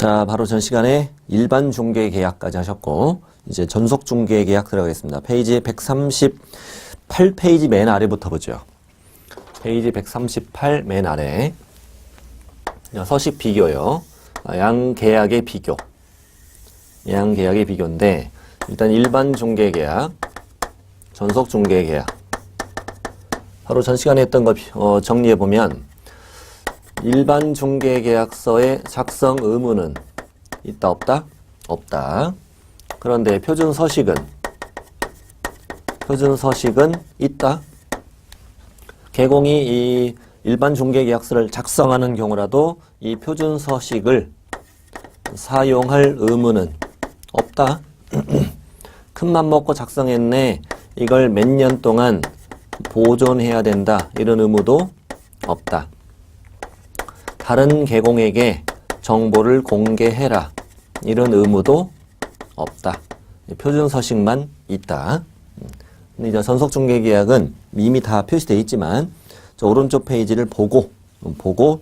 자, 바로 전 시간에 일반 중개 계약까지 하셨고, 이제 전속 중개 계약 들어가겠습니다. 페이지 138페이지 맨 아래부터 보죠. 페이지 138 맨 아래. 서식 비교요. 양 계약의 비교. 양 계약의 비교인데, 일단 일반 중개 계약, 전속 중개 계약. 바로 전 시간에 했던 거 정리해보면, 일반 중개계약서의 작성 의무는 있다 없다? 없다. 그런데 표준 서식은 있다. 개공이 이 일반 중개계약서를 작성하는 경우라도 이 표준 서식을 사용할 의무는 없다. 큰맘 먹고 작성했네. 이걸 몇 년 동안 보존해야 된다. 이런 의무도 없다. 다른 개공에게 정보를 공개해라. 이런 의무도 없다. 표준 서식만 있다. 근데 이제 전속중개계약은 이미 다 표시되어 있지만 저 오른쪽 페이지를 보고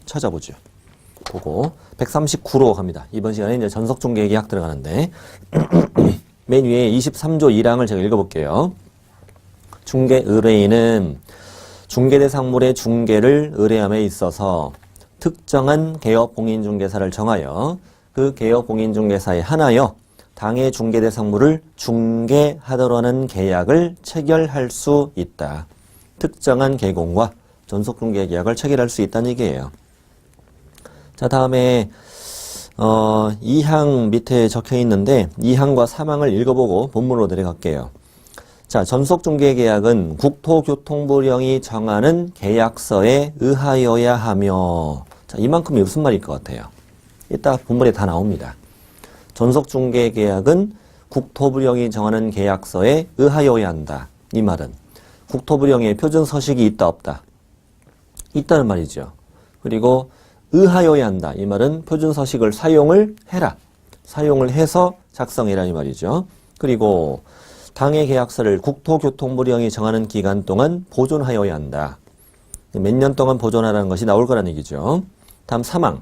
찾아보죠. 보고 139로 갑니다. 이번 시간에 이제 전속중개계약 들어가는데 맨 위에 23조 1항을 제가 읽어볼게요. 중개 의뢰인은 중개대상물의 중개를 의뢰함에 있어서 특정한 개업공인중개사를 정하여 그 개업공인중개사에 한하여 당해 중개대상물을 중개하도록 하는 계약을 체결할 수 있다. 특정한 개공과 전속중개계약을 체결할 수 있다는 얘기예요. 자, 다음에 2항 밑에 적혀 있는데 2항과 3항을 읽어보고 본문으로 내려갈게요. 자, 전속중개계약은 국토교통부령이 정하는 계약서에 의하여야 하며, 자, 이만큼이 무슨 말일 것 같아요? 이따 본문에 다 나옵니다. 전속중개계약은 국토부령이 정하는 계약서에 의하여야 한다. 이 말은 국토부령에 표준 서식이 있다 없다? 있다는 말이죠. 그리고 의하여야 한다. 이 말은 표준 서식을 사용을 해라. 사용을 해서 작성해라 이 말이죠. 그리고 당해 계약서를 국토교통부령이 정하는 기간 동안 보존하여야 한다. 몇 년 동안 보존하라는 것이 나올 거라는 얘기죠. 다음 3항.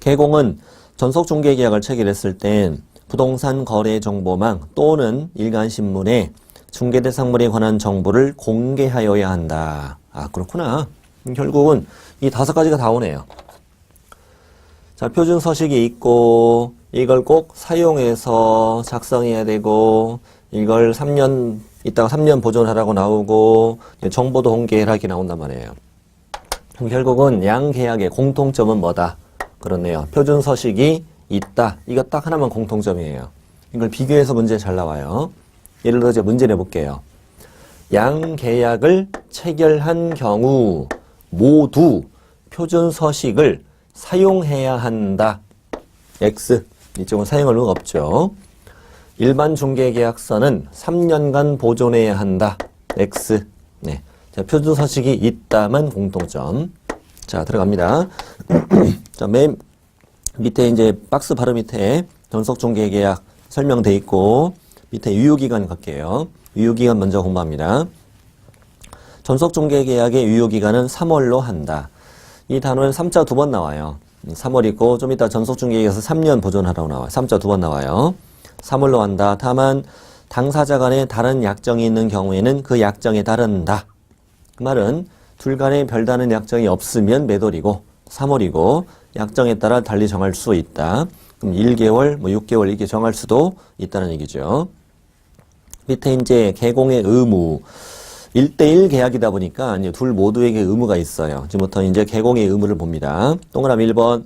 개공은 전속중개계약을 체결했을 땐 부동산 거래 정보망 또는 일간신문에 중개대상물에 관한 정보를 공개하여야 한다. 아, 그렇구나. 결국은 이 5가지가 다 오네요. 자, 표준 서식이 있고 이걸 꼭 사용해서 작성해야 되고 이걸 3년 있다가 3년 보존하라고 나오고 정보도 공개해라 이렇게 나온단 말이에요. 그럼 결국은 양 계약의 공통점은 뭐다? 그렇네요. 표준 서식이 있다. 이거 딱 하나만 공통점이에요. 이걸 비교해서 문제 잘 나와요. 예를 들어 제가 문제 내볼게요. 양 계약을 체결한 경우 모두 표준 서식을 사용해야 한다. X. 이쪽은 사용할 의무가 없죠. 일반 중개계약서는 3년간 보존해야 한다. X. 네. 자, 표준 서식이 있다만 공통점. 자, 들어갑니다. 자, 맨 밑에 이제 박스 바로 밑에 전속중개계약 설명돼 있고 밑에 유효기간 갈게요. 유효기간 먼저 공부합니다. 전속중개계약의 유효기간은 3월로 한다. 이 단어는 3자 2번 나와요. 3월 있고 좀 이따 전속중개계약서 3년 보존하라고 나와요. 3자 2번 나와요. 3월로 한다. 다만 당사자 간에 다른 약정이 있는 경우에는 그 약정에 따른다. 그 말은 둘 간에 별다른 약정이 없으면 몇 월이고 3월이고 약정에 따라 달리 정할 수 있다. 그럼 1개월, 6개월 이렇게 정할 수도 있다는 얘기죠. 밑에 이제 개공의 의무 1대1 계약이다 보니까 이제 둘 모두에게 의무가 있어요. 지금부터 이제 개공의 의무를 봅니다. 동그라미 1번.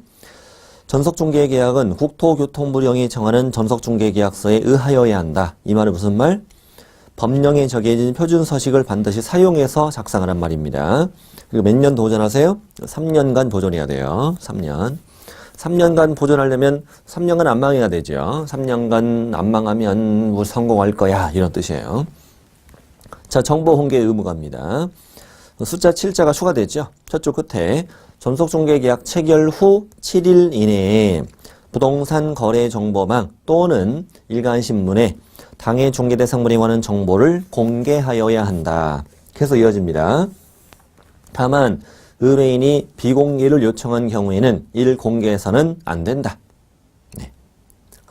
전속중개계약은 국토교통부령이 정하는 전속중개계약서에 의하여야 한다. 이 말은 무슨 말? 법령에 적혀진 표준 서식을 반드시 사용해서 작성하란 말입니다. 그리고 몇 년 보존하세요? 3년간 보존해야 돼요. 3년. 3년간 보존하려면 3년간 안 망해야 되죠. 3년간 안 망하면 성공할 거야. 이런 뜻이에요. 자, 정보 공개 의무가입니다. 숫자 7자가 추가되죠. 저쪽 끝에 전속중개계약 체결 후 7일 이내에 부동산 거래 정보망 또는 일간신문에 당해 중개대상물에 관한 정보를 공개하여야 한다. 그래서 이어집니다. 다만 의뢰인이 비공개를 요청한 경우에는 이를 공개해서는 안 된다.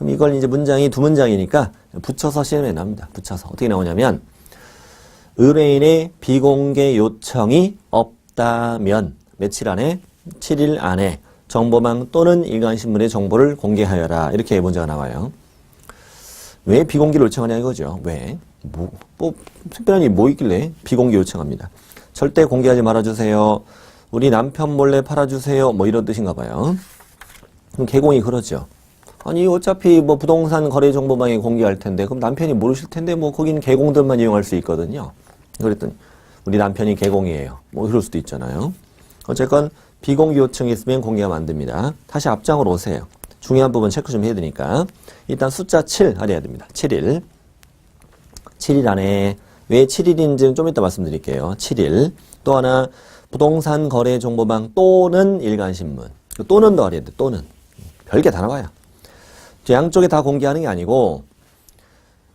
그럼 이걸 이제 문장이 두 문장이니까 붙여서 시험에 나옵니다. 붙여서. 어떻게 나오냐면, 의뢰인의 비공개 요청이 없다면, 며칠 안에, 7일 안에 정보망 또는 일간신문의 정보를 공개하여라. 이렇게 문제가 나와요. 왜 비공개를 요청하냐 이거죠. 왜? 특별한 일이 뭐 있길래 비공개 요청합니다. 절대 공개하지 말아주세요. 우리 남편 몰래 팔아주세요. 뭐 이런 뜻인가 봐요. 그럼 개공이 그러죠. 아니 어차피 뭐 부동산 거래 정보망에 공개할 텐데 그럼 남편이 모르실 텐데 뭐 거기는 개공들만 이용할 수 있거든요. 그랬더니 우리 남편이 개공이에요. 뭐 이럴 수도 있잖아요. 어쨌건 비공개 요청이 있으면 공개하면 안 됩니다. 다시 앞장으로 오세요. 중요한 부분 체크 좀 해야 되니까. 일단 숫자 7 알아야 됩니다. 7일. 7일 안에 왜 7일인지는 좀 이따 말씀드릴게요. 7일. 또 하나 부동산 거래 정보망 또는 일간신문. 또는 더 알아야 돼. 또는. 별게 다 나와요. 양쪽에 다 공개하는 게 아니고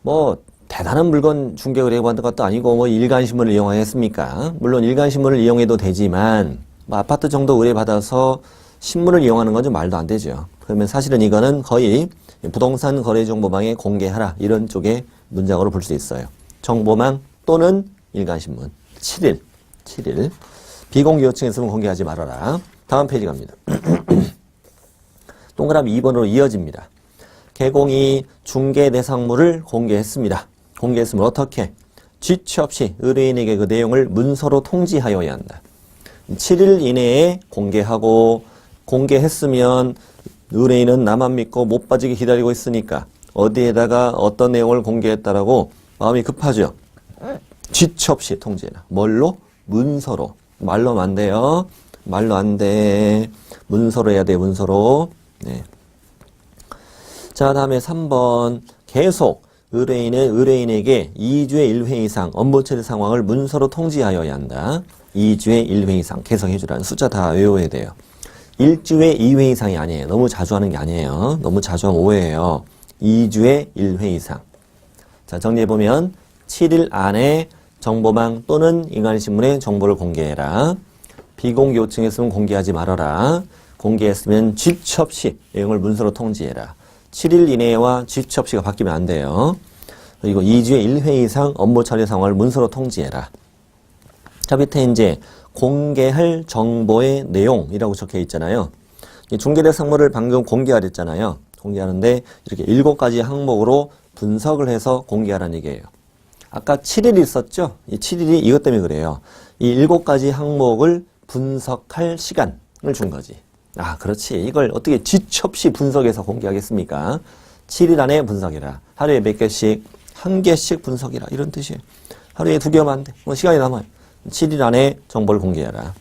뭐 대단한 물건 중개 의뢰하는 것도 아니고 뭐 일간신문을 이용하겠습니까? 물론 일간신문을 이용해도 되지만 뭐 아파트 정도 의뢰받아서 신문을 이용하는 건 좀 말도 안 되죠. 그러면 사실은 이거는 거의 부동산 거래 정보망에 공개하라 이런 쪽의 문장으로 볼 수 있어요. 정보망 또는 일간신문 7일 비공개 요청 있으면 공개하지 말아라. 다음 페이지 갑니다. 동그라미 2번으로 이어집니다. 개공이 중개 대상물을 공개했습니다. 공개했으면 어떻게? 지체 없이 의뢰인에게 그 내용을 문서로 통지하여야 한다. 7일 이내에 공개하고 공개했으면 의뢰인은 나만 믿고 못 빠지게 기다리고 있으니까 어디에다가 어떤 내용을 공개했다라고 마음이 급하죠. 지체 없이 통지해라. 뭘로? 문서로. 말로는 안 돼요. 말로 안 돼. 문서로 해야 돼. 문서로. 네. 자, 다음에 3번. 계속 의뢰인에게 2주에 1회 이상 업무 처리 상황을 문서로 통지하여야 한다. 2주에 1회 이상 계속 해주라는 숫자 다 외워야 돼요. 1주에 2회 이상이 아니에요. 너무 자주 하는 게 아니에요. 너무 자주 하면 오해예요. 2주에 1회 이상. 자, 정리해보면 7일 안에 정보망 또는 일간신문에 정보를 공개해라. 비공개 요청했으면 공개하지 말아라. 공개했으면 지체 없이 내용을 문서로 통지해라. 7일 이내와 지체 없이가 바뀌면 안 돼요. 그리고 2주에 1회 이상 업무 처리 상황을 문서로 통지해라. 자, 밑에 이제 공개할 정보의 내용이라고 적혀 있잖아요. 중개대상물을 방금 공개하랬잖아요. 공개하는데 이렇게 7가지 항목으로 분석을 해서 공개하라는 얘기예요. 아까 7일 있었죠? 이 7일이 이것 때문에 그래요. 이 7가지 항목을 분석할 시간을 준 거지. 아, 그렇지. 이걸 어떻게 지체 없이 분석해서 공개하겠습니까? 7일 안에 분석해라. 하루에 몇 개씩, 1개씩 분석해라. 이런 뜻이에요. 하루에 2개 하면 안 돼. 뭐 시간이 남아요. 7일 안에 정보를 공개해라.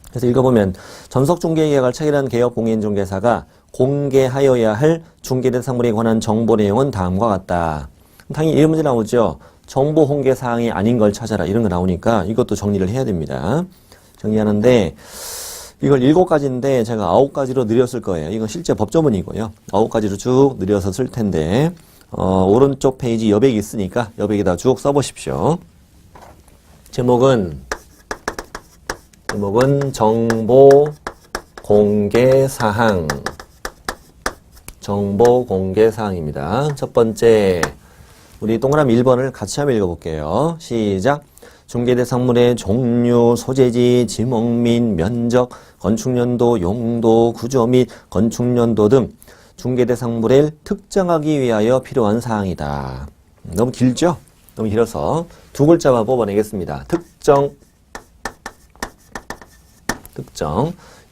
그래서 읽어보면 전속중개계약을 체결한 개업공인중개사가 공개하여야 할 중개대상물에 관한 정보 내용은 다음과 같다. 당연히 이런 문제 나오죠. 정보 공개 사항이 아닌 걸 찾아라. 이런 거 나오니까 이것도 정리를 해야 됩니다. 정리하는데 이걸 7가지인데 제가 9가지로 늘렸을 거예요. 이건 실제 법조문이고요. 9가지로 쭉 늘려서 쓸 텐데 오른쪽 페이지 여백이 있으니까 여백에다 쭉 써보십시오. 제목은 정보 공개 사항. 정보 공개 사항입니다. 첫 번째, 우리 동그라미 1번을 같이 한번 읽어볼게요. 시작. 중개대상물의 종류, 소재지, 지목 및 면적, 건축연도, 용도, 구조 및 건축연도 등 중개대상물을 특정하기 위하여 필요한 사항이다. 너무 길죠? 너무 길어서 두 글자만 뽑아내겠습니다. 특정.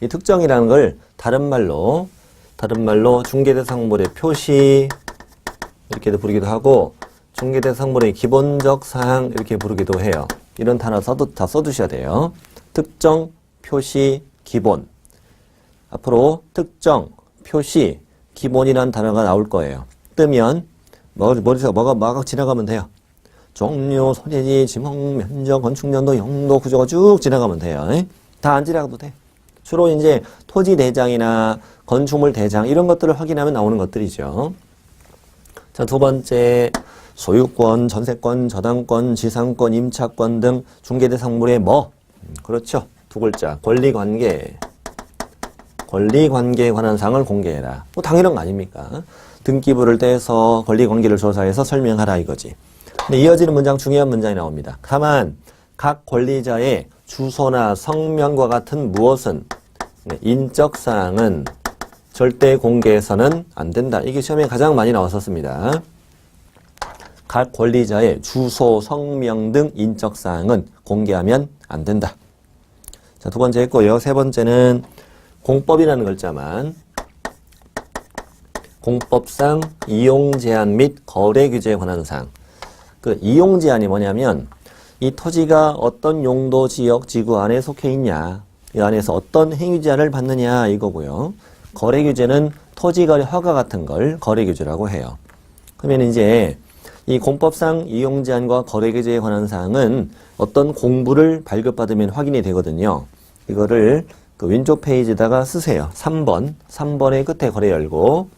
이 특정이라는 걸 다른 말로 중개대상물의 표시 이렇게도 부르기도 하고 중개대상물의 기본적 사항 이렇게 부르기도 해요. 이런 단어 다 써두셔야 돼요. 특정, 표시, 기본. 앞으로 특정, 표시, 기본이라는 단어가 나올 거예요. 뜨면 머릿속에 뭐가 지나가면 돼요. 종류, 소재지, 지목, 면적, 건축연도, 용도, 구조가 쭉 지나가면 돼요. 다 안 지나가도 돼. 주로 이제 토지 대장이나 건축물 대장 이런 것들을 확인하면 나오는 것들이죠. 자, 두 번째, 소유권, 전세권, 저당권, 지상권, 임차권 등 중개대상물의 뭐? 그렇죠. 두 글자. 권리관계. 권리관계에 관한 사항을 공개해라. 뭐 당연한 거 아닙니까? 등기부를 떼서 권리관계를 조사해서 설명하라 이거지. 근데 이어지는 문장 중요한 문장이 나옵니다. 다만 각 권리자의 주소나 성명과 같은 무엇은 인적사항은 절대 공개해서는 안 된다. 이게 시험에 가장 많이 나왔었습니다. 각 권리자의 주소, 성명 등 인적사항은 공개하면 안 된다. 자, 두 번째 했고요. 세 번째는 공법이라는 글자만 공법상 이용 제한 및 거래 규제에 관한 사항. 그 이용 제한이 뭐냐면 이 토지가 어떤 용도, 지역, 지구 안에 속해 있냐, 이 안에서 어떤 행위 제한을 받느냐 이거고요. 거래 규제는 토지 거래 허가 같은 걸 거래 규제라고 해요. 그러면 이제 이 공법상 이용 제한과 거래 규제에 관한 사항은 어떤 공부를 발급받으면 확인이 되거든요. 이거를 그 왼쪽 페이지에다가 쓰세요. 3번. 3번의 끝에 괄호 열고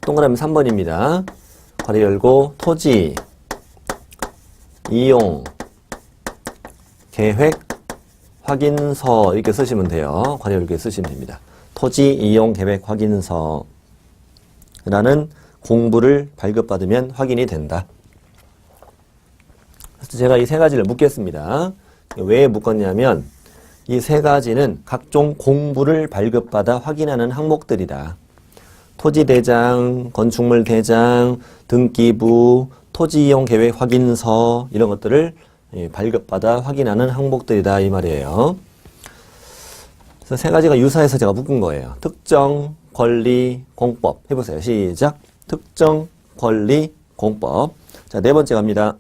동그라미 3번입니다. 괄호 열고 토지 이용 계획 확인서 이렇게 쓰시면 돼요. 괄호 열고 쓰시면 됩니다. 토지 이용 계획 확인서라는 공부를 발급받으면 확인이 된다. 그래서 제가 이 세 가지를 묻겠습니다. 왜 묶었냐면 이 세 가지는 각종 공부를 발급받아 확인하는 항목들이다. 토지대장, 건축물대장, 등기부, 토지이용계획 확인서 이런 것들을 발급받아 확인하는 항목들이다 이 말이에요. 그래서 세 가지가 유사해서 제가 묶은 거예요. 특정, 권리, 공법. 해보세요. 시작. 특정, 권리, 공법. 자, 네 번째 갑니다.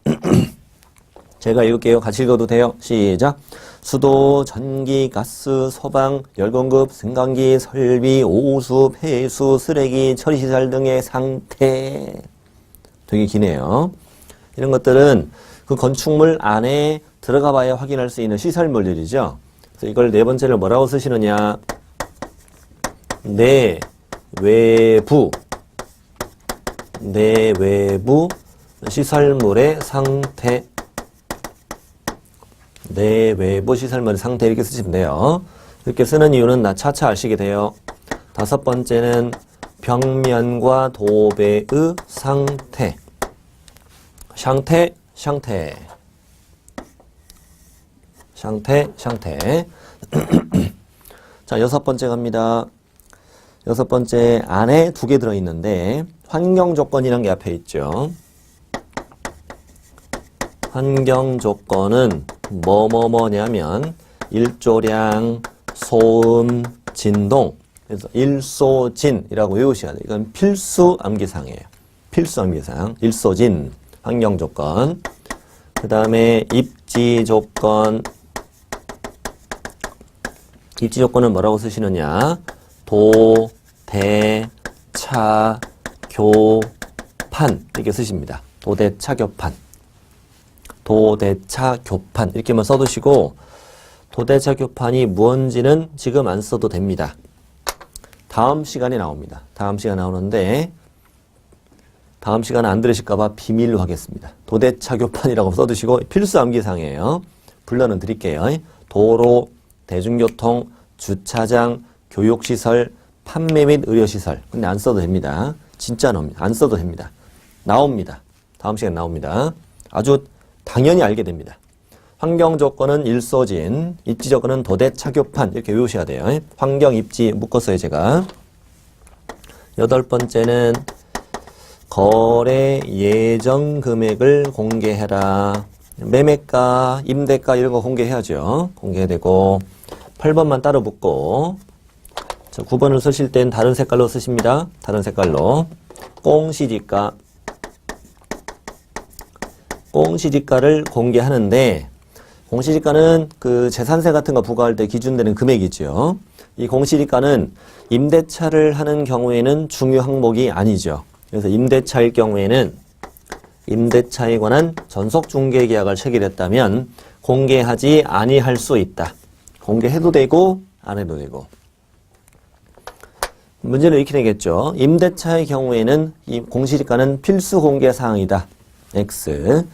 제가 읽을게요. 같이 읽어도 돼요. 시작. 수도, 전기, 가스, 소방, 열공급, 승강기, 설비, 오수, 폐수, 쓰레기, 처리시설 등의 상태. 되게 기네요. 이런 것들은 그 건축물 안에 들어가 봐야 확인할 수 있는 시설물들이죠. 그래서 이걸 네 번째를 뭐라고 쓰시느냐. 내 외부 시설물의 상태. 내 외부 시설물의 상태 이렇게 쓰시면 돼요. 이렇게 쓰는 이유는 차차 아시게 돼요. 다섯 번째는 벽면과 도배의 상태. 상태. 자, 여섯 번째 갑니다. 여섯 번째 안에 두 개 들어있는데 환경 조건이라는 게 앞에 있죠. 환경 조건은 뭐냐면 일조량, 소음, 진동. 그래서 일소진이라고 외우셔야 돼요. 이건 필수 암기사항이에요. 필수 암기사항. 일소진 환경 조건. 그 다음에 입지 조건. 입지 조건은 뭐라고 쓰시느냐? 도, 대, 차, 교, 판 이렇게 쓰십니다. 도대, 차, 교판. 도대차 교판 이렇게만 써두시고 도대차 교판이 무언지는 지금 안 써도 됩니다. 다음 시간에 나옵니다. 다음 시간에 나오는데 다음 시간에 안 들으실까봐 비밀로 하겠습니다. 도대차 교판이라고 써두시고 필수 암기사항이에요. 불러는 드릴게요. 도로, 대중교통, 주차장, 교육시설, 판매 및 의료시설. 근데 안 써도 됩니다. 진짜 나옵니다. 안 써도 됩니다. 나옵니다. 다음 시간에 나옵니다. 아주 당연히 알게 됩니다. 환경 조건은 일소진, 입지 조건은 도대 차교판 이렇게 외우셔야 돼요. 환경 입지 묶었어요 제가. 여덟 번째는 거래 예정 금액을 공개해라. 매매가, 임대가 이런 거 공개해야죠. 공개해야 되고 8번만 따로 붙고 자, 9번을 쓰실 땐 다른 색깔로 쓰십니다. 다른 색깔로. 공시지가. 공시지가를 공개하는데 공시지가는 그 재산세 같은 거 부과할 때 기준되는 금액이죠. 이 공시지가는 임대차를 하는 경우에는 중요 항목이 아니죠. 그래서 임대차일 경우에는 임대차에 관한 전속중개계약을 체결했다면 공개하지 아니할 수 있다. 공개해도 되고 안 해도 되고. 문제는 이렇게 되겠죠. 임대차의 경우에는 이 공시지가는 필수 공개 사항이다. X.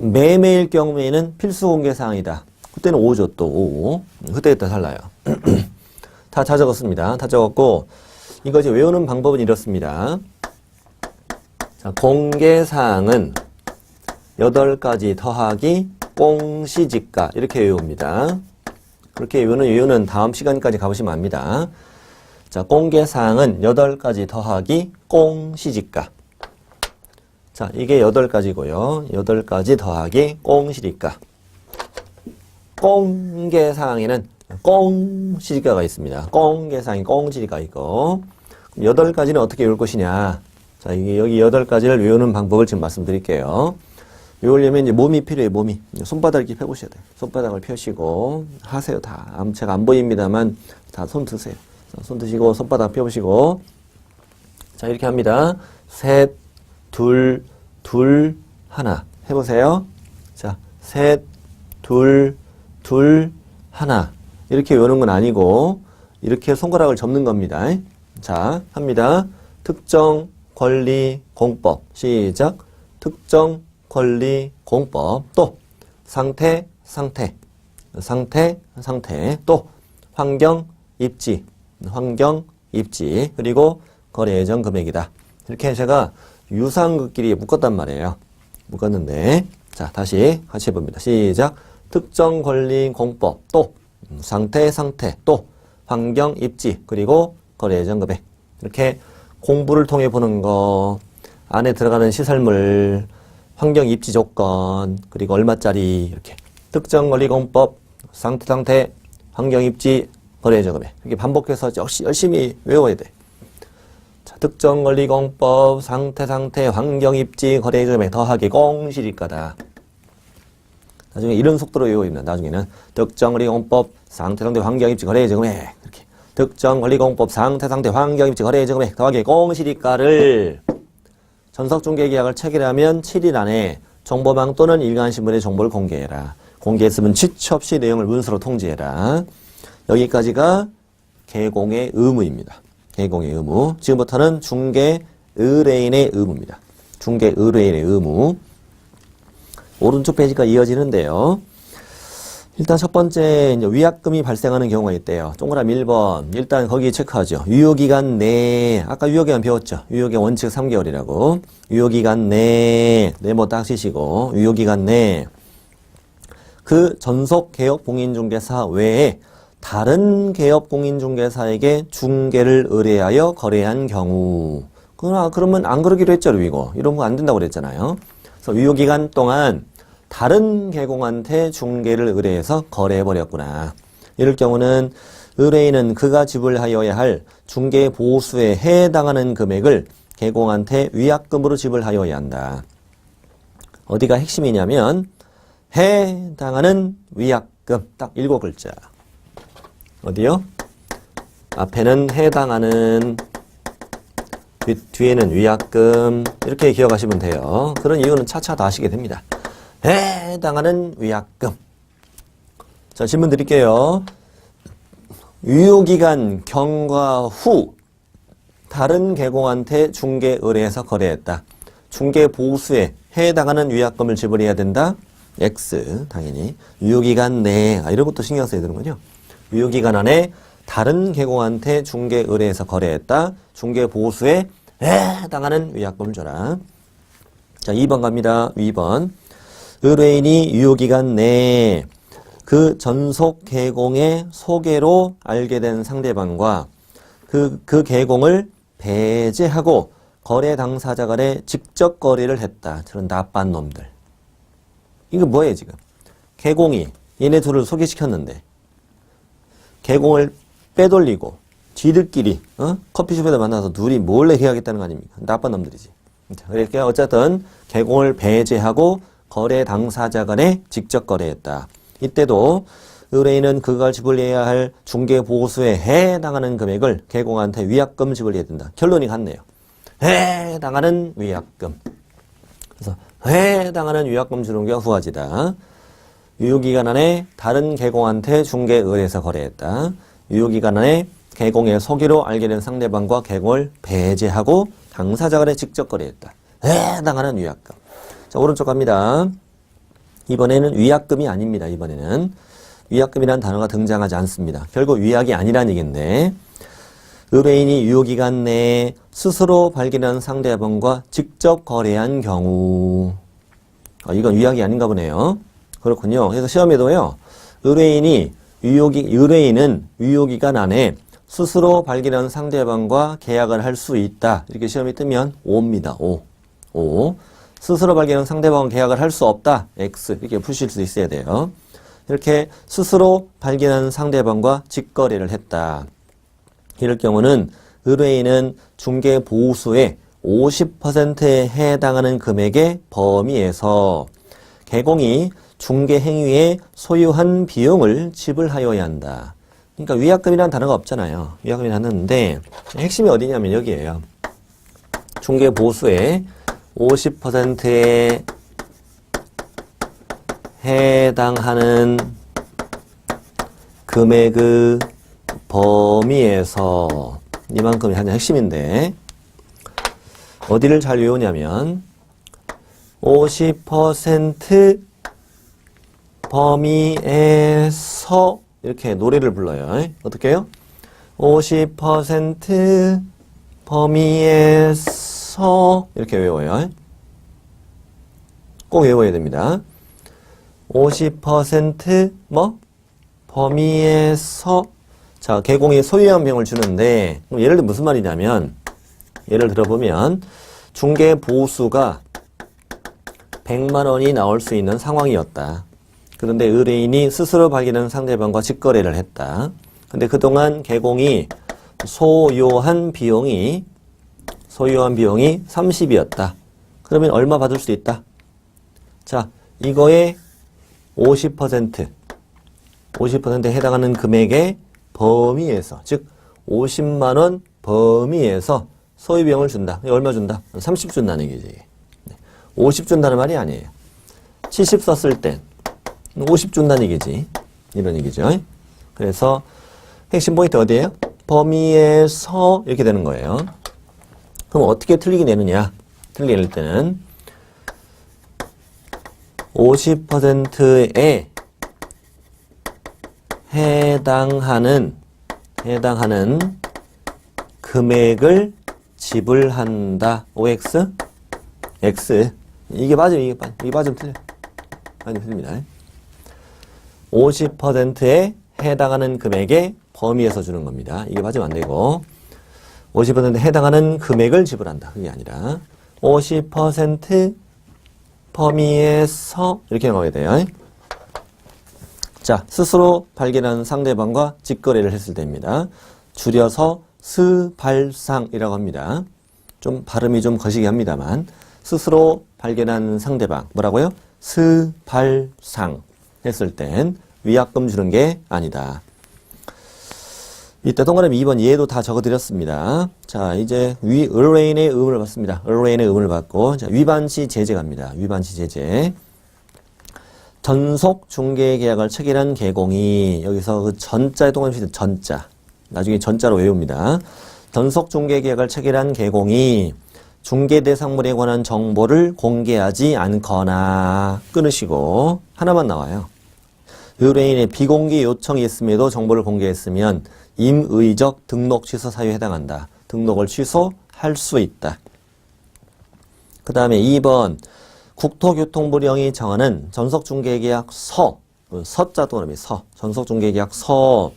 매매일 경우에는 필수 공개 사항이다. 그때는 5죠, 또 5. 그때 달라요. 다 적었습니다. 다 적었고, 이거 이제 외우는 방법은 이렇습니다. 자, 공개사항은 8가지 더하기 꽁시지가 이렇게 외웁니다. 그렇게 외우는 이유는 다음 시간까지 가보시면 압니다. 자, 공개사항은 8가지 더하기 꽁시지가. 자, 이게 8가지고요. 8가지 더하기 꽁시지가. 공개사항에는 꽁시지가가 있습니다. 공개사항이 꽁시지가 있고. 8가지는 어떻게 외울 것이냐. 자, 이게 여기 8가지를 외우는 방법을 지금 말씀드릴게요. 외우려면 이제 몸이 필요해요, 몸이. 손바닥 이렇게 펴보셔야 돼요. 손바닥을 펴시고, 하세요, 다. 제가 안 보입니다만, 다 손 드세요. 자, 손 드시고, 손바닥 펴보시고. 자, 이렇게 합니다. 셋, 둘, 둘, 하나. 해보세요. 자, 셋, 둘, 둘, 하나. 이렇게 외우는 건 아니고, 이렇게 손가락을 접는 겁니다. 자, 합니다. 특정, 권리, 공법. 시작. 특정, 권리, 공법. 또 상태, 상태. 상태, 상태. 또 환경, 입지. 환경, 입지. 그리고 거래 예정 금액이다. 이렇게 제가 유사한것끼리 묶었단 말이에요. 묶었는데 자, 다시 같이 해봅니다. 시작. 특정 권리, 공법. 또 상태, 상태. 또 환경, 입지. 그리고 거래 예정 금액. 이렇게 공부를 통해 보는 거, 안에 들어가는 시설물, 환경 입지 조건, 그리고 얼마짜리, 이렇게. 특정 권리 공법, 상태, 환경 입지, 거래 예정 금액. 이렇게 반복해서 열심히 외워야 돼. 자, 특정 권리 공법, 상태, 환경 입지, 거래 예정 금액 더하기 꽁시리가다. 나중에 이런 속도로 외워입니다. 나중에는 특정 권리 공법, 상태, 환경 입지, 거래 예정 금액. 이렇게. 특정 권리 공법, 상태, 환경 입지, 거래 예정 금액 더하기 꽁시리가를 전석중개계약을 체결하면 7일 안에 정보망 또는 일간신문에 정보를 공개해라. 공개했으면 취처 없이 내용을 문서로 통지해라. 여기까지가 개공의 의무입니다. 개공의 의무. 지금부터는 중개 의뢰인의 의무입니다. 중개 의뢰인의 의무. 오른쪽 페이지가 이어지는데요. 일단 첫 번째 이제 위약금이 발생하는 경우가 있대요. 동그라미 1번. 일단 거기 체크하죠. 유효기간 내에, 아까 유효기간 배웠죠. 유효기간 원칙 3개월이라고. 유효기간 내에 네모 딱 치시고, 유효기간 내에 그 전속 개업 공인중개사 외에 다른 개업 공인중개사에게 중개를 의뢰하여 거래한 경우. 그러면 안 그러기로 했죠, 이거. 이런 거 안 된다고 그랬잖아요. 그래서 유효기간 동안 다른 개공한테 중개를 의뢰해서 거래해버렸구나. 이럴 경우는 의뢰인은 그가 지불하여야 할 중개 보수에 해당하는 금액을 개공한테 위약금으로 지불하여야 한다. 어디가 핵심이냐면 해당하는 위약금. 딱 7글자. 어디요? 앞에는 해당하는, 뒤에는 위약금. 이렇게 기억하시면 돼요. 그런 이유는 차차 다 아시게 됩니다. 해당하는 위약금. 자, 질문 드릴게요. 유효기간 경과 후 다른 개공한테 중개 의뢰해서 거래했다. 중개 보수에 해당하는 위약금을 지불해야 된다. X, 당연히. 유효기간 내에, 이런 것도 신경 써야 되는군요. 유효기간 안에 다른 개공한테 중개 의뢰해서 거래했다. 중개 보수에 해당하는 위약금을 줘라. 자, 2번 갑니다. 2번. 의뢰인이 유효기간 내에 그 전속 개공의 소개로 알게 된 상대방과 그 개공을 배제하고 거래 당사자 간에 직접 거래를 했다. 저런 나쁜 놈들. 이거 뭐예요, 지금? 개공이 얘네 둘을 소개시켰는데 개공을 빼돌리고 지들끼리 커피숍에다 만나서 둘이 몰래 계약했다는 거 아닙니까? 나쁜 놈들이지. 그러니까 어쨌든 개공을 배제하고 거래 당사자 간에 직접 거래했다. 이때도 의뢰인은 그가 지불해야 할 중개 보수에 해당하는 금액을 개공한테 위약금 지불해야 된다. 결론이 같네요. 해당하는 위약금. 그래서 해당하는 위약금 주는 게 후가지다. 유효기간 안에 다른 개공한테 중개 의뢰해서 거래했다. 유효기간 안에 개공의 소개로 알게 된 상대방과 개공을 배제하고 당사자 간에 직접 거래했다. 해당하는 위약금. 자, 오른쪽 갑니다. 이번에는 위약금이 아닙니다. 이번에는 위약금이라는 단어가 등장하지 않습니다. 결국 위약이 아니라는 얘기인데 의뢰인이 유효기간 내에 스스로 발견한 상대방과 직접 거래한 경우 이건 위약이 아닌가 보네요. 그렇군요. 그래서 시험에도요. 의뢰인은 유효기간 안에 스스로 발견한 상대방과 계약을 할 수 있다. 이렇게 시험이 뜨면 5입니다. 5. 스스로 발견한 상대방과 계약을 할 수 없다. X. 이렇게 푸실 수 있어야 돼요. 이렇게 스스로 발견한 상대방과 직거래를 했다. 이럴 경우는 의뢰인은 중개 보수의 50%에 해당하는 금액의 범위에서 개공이 중개 행위에 소유한 비용을 지불하여야 한다. 그러니까 위약금이라는 단어가 없잖아요. 위약금이라는 단어인데 핵심이 어디냐면 여기에요. 중개 보수의 50%에 해당하는 금액의 범위에서 이만큼이 하는 핵심인데 어디를 잘 외우냐면 50% 범위에서 이렇게 노래를 불러요. 어떻게 해요? 50% 범위에서 이렇게 외워요. 꼭 외워야 됩니다. 50% 범위에서 자, 개공이 소유한 비용을 주는데 예를 들어 무슨 말이냐면 예를 들어보면 중개 보수가 100만 원이 나올 수 있는 상황이었다. 그런데 의뢰인이 스스로 발견한 상대방과 직거래를 했다. 근데 그동안 개공이 소요한 비용이 30이었다. 그러면 얼마 받을 수 있다? 자, 이거의 50%에 해당하는 금액의 범위에서, 즉 50만 원 범위에서 소유비용을 준다. 얼마 준다? 30 준다는 얘기지. 50 준다는 말이 아니에요. 70 썼을 땐 50 준다는 얘기지. 이런 얘기죠. 그래서 핵심 포인트 어디예요? 범위에서 이렇게 되는 거예요. 그럼 어떻게 틀리게 내느냐? 틀리게 낼 때는 50%에 해당하는 금액을 지불한다. OX? X. 이게 맞으면 이게 틀려. 맞으면 틀립니다. 50%에 해당하는 금액의 범위에서 주는 겁니다. 이게 맞으면 안 되고 50%에 해당하는 금액을 지불한다. 그게 아니라 50% 범위에서 이렇게 나와야 돼요. 자, 스스로 발견한 상대방과 직거래를 했을 때입니다. 줄여서 스발상이라고 합니다. 좀 발음이 좀 거시기 합니다만 스스로 발견한 상대방 뭐라고요? 스발상 했을 땐 위약금 주는 게 아니다. 이때 동그라미 2번 얘도 다 적어드렸습니다. 자, 이제 의뢰인의 의무를 받습니다. 의뢰인의 의무를 받고 자, 위반시 제재 갑니다. 위반시 제재. 전속 중개 계약을 체결한 개공이 여기서 그 전자의 동그라미 전자. 나중에 전자로 외웁니다. 전속 중개 계약을 체결한 개공이 중개 대상물에 관한 정보를 공개하지 않거나 끊으시고 하나만 나와요. 의뢰인의 비공개 요청이 있음에도 정보를 공개했으면 임의적 등록 취소 사유에 해당한다. 등록을 취소할 수 있다. 그 다음에 2번 국토교통부령이 정하는 전속중개계약서 서자 동그라미 서 전속중개계약서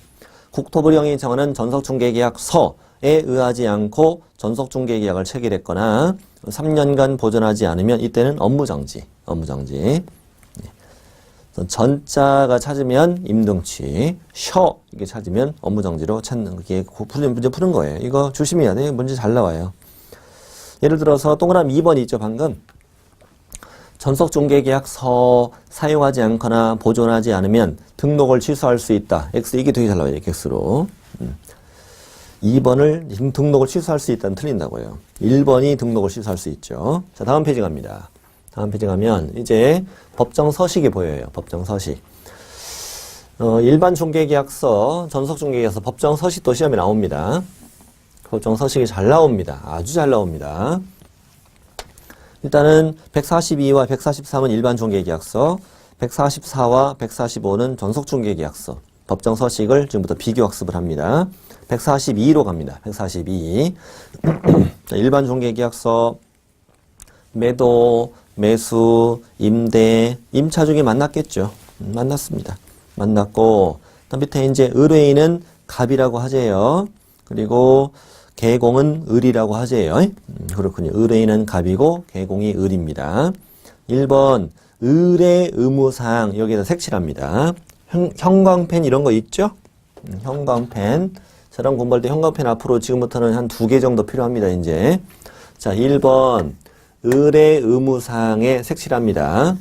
국토부령이 정하는 전속중개계약서에 의하지 않고 전속중개계약을 체결했거나 3년간 보존하지 않으면 이때는 업무정지. 전자가 찾으면 임등치, 셔 이게 찾으면 업무정지로 찾는 게 문제 푸는 거예요. 이거 조심해야 돼요. 문제 잘 나와요. 예를 들어서 동그라미 2번이 있죠. 방금 전속중개계약서 사용하지 않거나 보존하지 않으면 등록을 취소할 수 있다. X 이게 되게 잘 나와요. X로 2번을 등록을 취소할 수 있다는 틀린다고요. 1번이 등록을 취소할 수 있죠. 자, 다음 페이지 갑니다. 다음 페이지 가면 이제 법정 서식이 보여요. 법정 서식. 일반 중개계약서, 전속 중개계약서 법정 서식도 시험에 나옵니다. 법정 서식이 잘 나옵니다. 아주 잘 나옵니다. 일단은 142와 143은 일반 중개계약서, 144와 145는 전속중개계약서. 법정 서식을 지금부터 비교학습을 합니다. 142로 갑니다. 142. 일반 중개계약서, 매도, 매수, 임대, 임차 중에 만났겠죠. 만났습니다. 만났고, 밑에 이제 의뢰인은 갑이라고 하재요. 그리고 개공은 을이라고 하재요. 그렇군요. 의뢰인은 갑이고 개공이 을입니다. 1번 의뢰 의무사항 여기에다 색칠합니다. 형광펜 이런 거 있죠? 형광펜. 저랑 공부할 때 형광펜 앞으로 지금부터는 한 2개 정도 필요합니다. 이제. 자, 1번 의뢰 의무사항에 색칠합니다.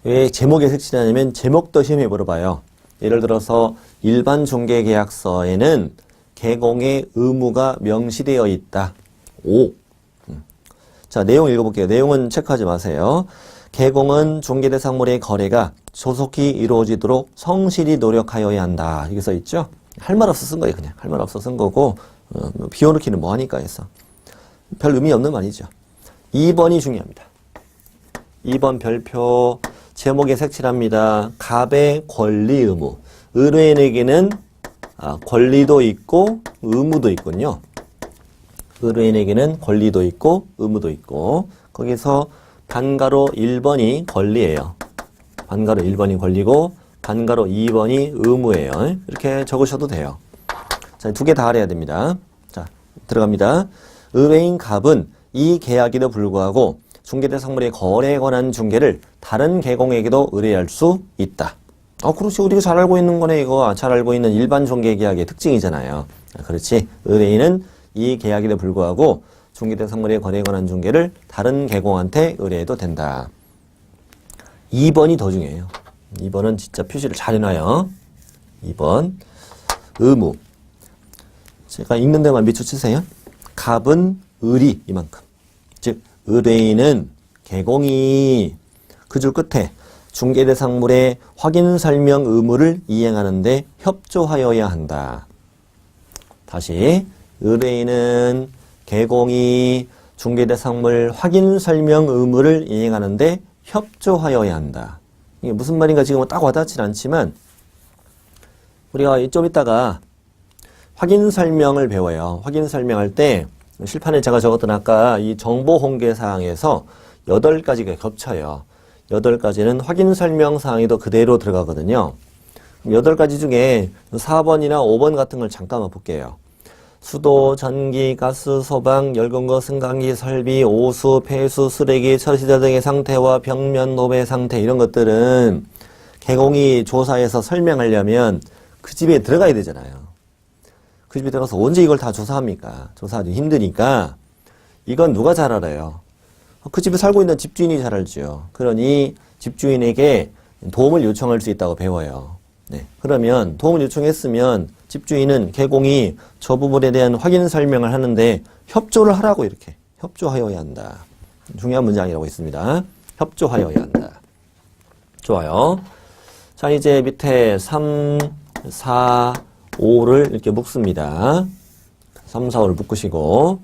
왜 제목에 색칠하냐면 제목도 시험에 물어봐요. 예를 들어서 일반 중개계약서에는 개공의 의무가 명시되어 있다. 5. 자, 내용 읽어볼게요. 내용은 체크하지 마세요. 개공은 중개대상물의 거래가 조속히 이루어지도록 성실히 노력하여야 한다. 이게 써있죠? 할 말 없어 쓴 거예요. 그냥 할 말 없어 쓴 거고 비워넣기는 뭐하니까 해서 별 의미 없는 말이죠. 2번이 중요합니다. 2번 별표 제목에 색칠합니다. 갑의 권리 의무. 의뢰인에게는 권리도 있고 의무도 있군요. 의뢰인에게는 권리도 있고 의무도 있고 거기서 반가로 1번이 권리예요. 반가로 1번이 권리고 반가로 2번이 의무예요. 이렇게 적으셔도 돼요. 자, 2개 다 알아야 됩니다. 자, 들어갑니다. 의뢰인 갑은 이 계약에도 불구하고 중개대상물의 거래에 관한 중개를 다른 개공에게도 의뢰할 수 있다. 그렇지. 우리가 잘 알고 있는 거네, 이거. 잘 알고 있는 일반 중개계약의 특징이잖아요. 그렇지. 의뢰인은 이 계약에도 불구하고 중개대상물의 거래에 관한 중개를 다른 개공한테 의뢰해도 된다. 2번이 더 중요해요. 2번은 진짜 표시를 잘 해놔요. 2번. 의무. 제가 읽는 데만 비춰치세요. 갑은 을이 이만큼. 즉, 의뢰인은 개공이 그 줄 끝에 중개대상물의 확인 설명 의무를 이행하는데 협조하여야 한다. 다시 의뢰인은 개공이 중개대상물 확인 설명 의무를 이행하는데 협조하여야 한다. 이게 무슨 말인가 지금은 딱 와닿진 않지만 우리가 좀 이따가 확인 설명을 배워요. 확인 설명할 때 실판에 제가 적었던 아까 이 정보 공개 사항에서 8가지가 겹쳐요. 8가지는 확인 설명 사항에도 그대로 들어가거든요. 8가지 중에 4번이나 5번 같은 걸 잠깐만 볼게요. 수도, 전기, 가스, 소방, 열공거, 승강기, 설비, 오수, 폐수, 쓰레기, 처리시설 등의 상태와 벽면, 노배 상태 이런 것들은 개공이 조사해서 설명하려면 그 집에 들어가야 되잖아요. 그 집에 들어가서 언제 이걸 다 조사합니까? 조사하기 힘드니까 이건 누가 잘 알아요? 그 집에 살고 있는 집주인이 잘 알죠. 그러니 집주인에게 도움을 요청할 수 있다고 배워요. 네. 그러면 도움을 요청했으면 집주인은 개공이 저 부분에 대한 확인 설명을 하는데 협조를 하라고 이렇게 협조하여야 한다. 중요한 문장이라고 있습니다. 협조하여야 한다. 좋아요. 자, 이제 밑에 3, 4, 5를 이렇게 묶습니다. 3, 4, 5를 묶으시고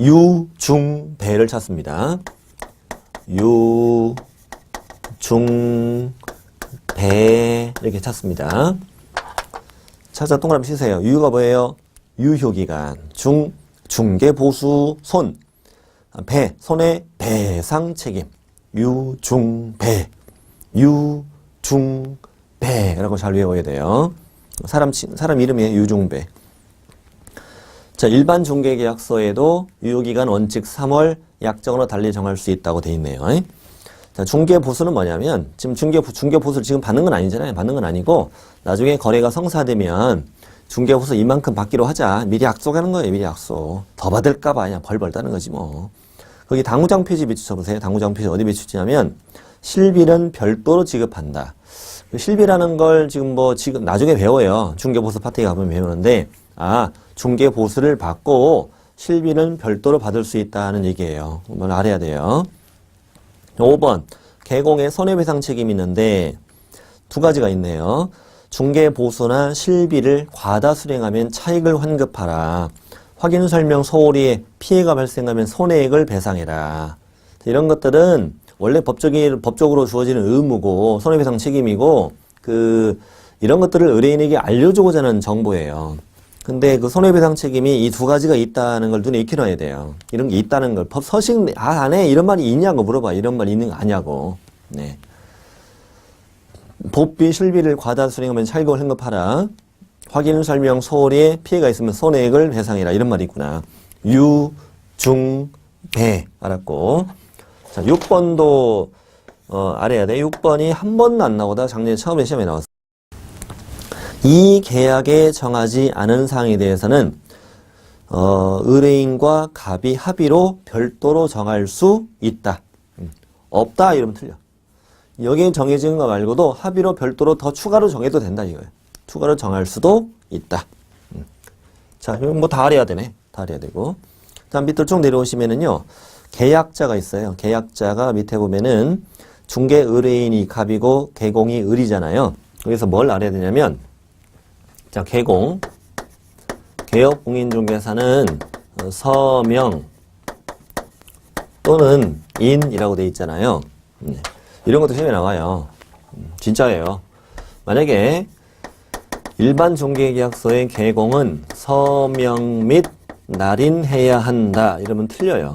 유, 중, 배를 찾습니다. 유, 중, 배 이렇게 찾습니다. 찾아 동그라미 치세요. 유가 뭐예요? 유효기간. 중, 중개보수, 손. 배, 손의 배상 책임. 유, 중, 배. 유, 중, 배라고 잘 외워야 돼요. 사람 이름이에요. 유, 중, 배. 자, 일반 중개계약서에도 유효기간 원칙 3월 약정으로 달리 정할 수 있다고 돼 있네요. 자, 중개보수는 뭐냐면 지금 중개보수를 지금 받는 건 아니잖아요. 받는 건 아니고 나중에 거래가 성사되면 중개보수 이만큼 받기로 하자. 미리 약속하는 거예요. 미리 약속. 더 받을까 봐 그냥 벌벌 따는 거지 뭐. 거기 당구장 표시 비추셔보세요. 당구장 표시 어디 비추냐면 실비는 별도로 지급한다. 실비라는 걸 지금 나중에 배워요. 중개보수 파트에 가면 배우는데 중개보수를 받고 실비는 별도로 받을 수 있다는 얘기예요. 이걸 알아야 돼요. 5번 개공의 손해배상 책임이 있는데 2가지가 있네요. 중개보수나 실비를 과다 수령하면 차익을 환급하라. 확인설명 소홀히에 피해가 발생하면 손해액을 배상해라. 이런 것들은 원래 법적으로 주어지는 의무고 손해배상 책임이고 이런 것들을 의뢰인에게 알려주고자 하는 정보예요. 근데 그 손해배상 책임이 이 두 가지가 있다는 걸 눈에 익혀놔야 돼요. 이런 게 있다는 걸 법 서식 안에 이런 말이 있냐고 물어봐. 이런 말이 있는 거 아냐고. 네. 복비 실비를 과다 수행하면 차익을 환급하라. 확인 설명 소홀에 피해가 있으면 손해액을 배상해라. 이런 말이 있구나. 유, 중, 배. 알았고. 자, 6번도 알아야 돼. 6번이 한 번도 안 나오다 작년에 처음에 시험에 나왔어. 이 계약에 정하지 않은 사항에 대해서는 의뢰인과 갑이 합의로 별도로 정할 수 있다. 없다 이러면 틀려. 여기에 정해진 거 말고도 합의로 별도로 더 추가로 정해도 된다 이거예요. 추가로 정할 수도 있다. 자, 이건 뭐 다 알아야 되네. 다 알아야 되고. 다음 밑으로 쭉 내려오시면은요. 계약자가 있어요. 계약자가 밑에 보면은 중개 의뢰인이 갑이고 개공이 을이잖아요. 여기서 뭘 알아야 되냐면 자, 개공. 개업공인중개사는 서명 또는 인이라고 돼 있잖아요. 이런 것도 시험에 나와요. 진짜예요. 만약에 일반 중개계약서의 개공은 서명 및 날인해야 한다 이러면 틀려요.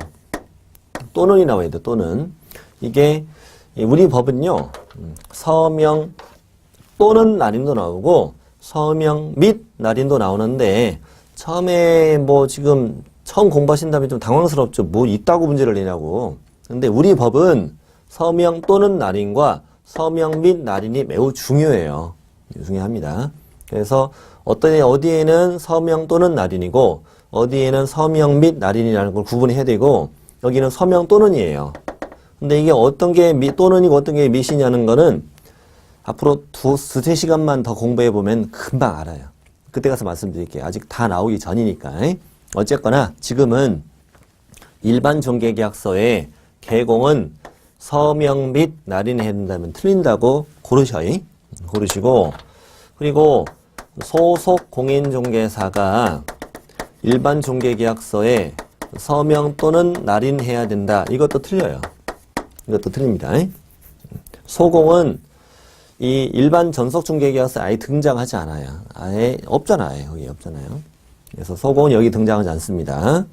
또는이 나와야 돼. 또는. 이게 우리 법은요. 서명 또는 날인도 나오고 서명 및 날인도 나오는데 처음에 뭐 지금 처음 공부하신다면 좀 당황스럽죠. 뭐 있다고 문제를 내냐고. 근데 우리 법은 서명 또는 날인과 서명 및 날인이 매우 중요해요. 중요합니다. 그래서 어디에는 서명 또는 날인이고 어디에는 서명 및 날인이라는 걸 구분해야 되고 여기는 서명 또는이에요. 근데 이게 어떤 게 또는이고 어떤 게 밋이냐는 거는 앞으로 두세 시간만 더 공부해 보면 금방 알아요. 그때 가서 말씀드릴게요. 아직 다 나오기 전이니까. 어쨌거나 지금은 일반 중개계약서의 개공은 서명 및 날인해야 된다면 틀린다고 고르시고 그리고 소속 공인중개사가 일반 중개계약서에 서명 또는 날인해야 된다. 이것도 틀려요. 이것도 틀립니다. 소공은 이 일반 전속중개계약서 아예 등장하지 않아요. 아예 없잖아요. 여기 없잖아요. 그래서 소공은 여기 등장하지 않습니다.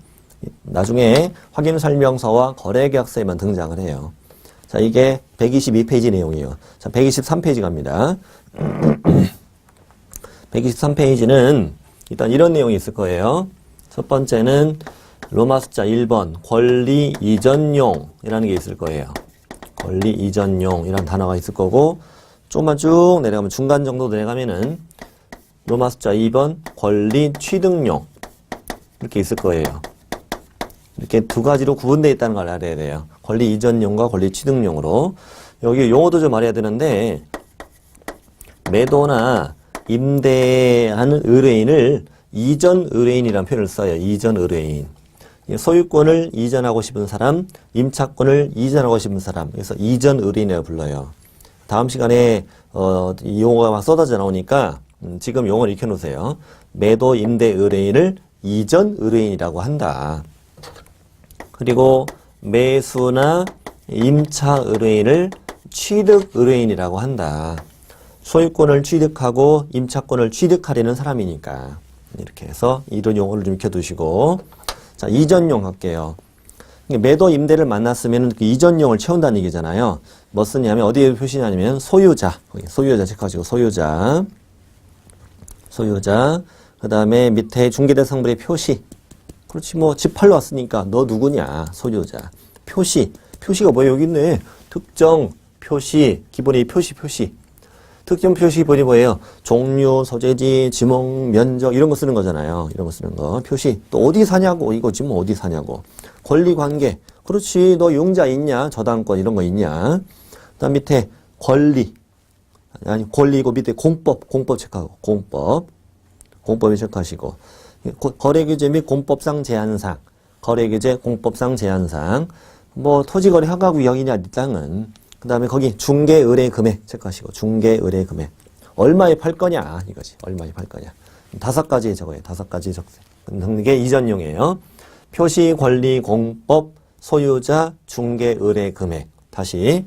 나중에 확인설명서와 거래계약서에만 등장을 해요. 자, 이게 122페이지 내용이에요. 자, 123페이지 갑니다. 123페이지는 일단 이런 내용이 있을 거예요. 첫 번째는 로마 숫자 1번 권리 이전용이라는 게 있을 거예요. 권리 이전용이라는 단어가 있을 거고 조금만 쭉 내려가면 중간 정도 내려가면은 로마 숫자 2번 권리 취득용 이렇게 있을 거예요. 이렇게 두 가지로 구분되어 있다는 걸 알아야 돼요. 권리 이전용과 권리 취득용으로. 여기 용어도 좀 알아야 되는데 매도나 임대하는 의뢰인을 이전 의뢰인이라는 표현을 써요. 이전 의뢰인. 소유권을 이전하고 싶은 사람, 임차권을 이전하고 싶은 사람. 그래서 이전 의뢰인이라고 불러요. 다음 시간에 이 용어가 막 쏟아져 나오니까 지금 용어를 익혀놓으세요. 매도 임대 의뢰인을 이전 의뢰인이라고 한다. 그리고 매수나 임차 의뢰인을 취득 의뢰인이라고 한다. 소유권을 취득하고 임차권을 취득하려는 사람이니까. 이렇게 해서 이런 용어를 좀 익혀두시고 자, 이전용 할게요. 매도 임대를 만났으면 그 이전용을 채운다는 얘기잖아요. 뭐 쓰냐면 어디에 표시냐면 소유자. 소유자 체크하시고 소유자. 그 다음에 밑에 중개대상물의 표시. 그렇지 뭐 집 팔러 왔으니까 너 누구냐 소유자. 표시가 뭐야 여기 있네. 특정 표시 기본이 표시. 특정 표시 기본이 뭐예요? 종류, 소재지, 지목, 면적 이런 거 쓰는 거잖아요. 이런 거 쓰는 거. 표시. 또 어디 사냐고 이거지 뭐 어디 사냐고. 권리관계. 그렇지 너 용자 있냐? 저당권 이런 거 있냐? 그다음 밑에 권리. 아니 권리고 밑에 공법 체크하고 공법에 체크하시고 거래규제 및 공법상 제한사항. 거래규제 공법상 제한사항. 뭐 토지거래 허가구역이냐 이 땅은. 그 다음에 거기 중개의뢰 금액 체크하시고 중개의뢰 금액 얼마에 팔 거냐 이거지. 얼마에 팔 거냐. 5가지 적어요. 5가지 적세. 이게 이전용이에요. 표시, 권리, 공법, 소유자, 중개의뢰 금액. 다시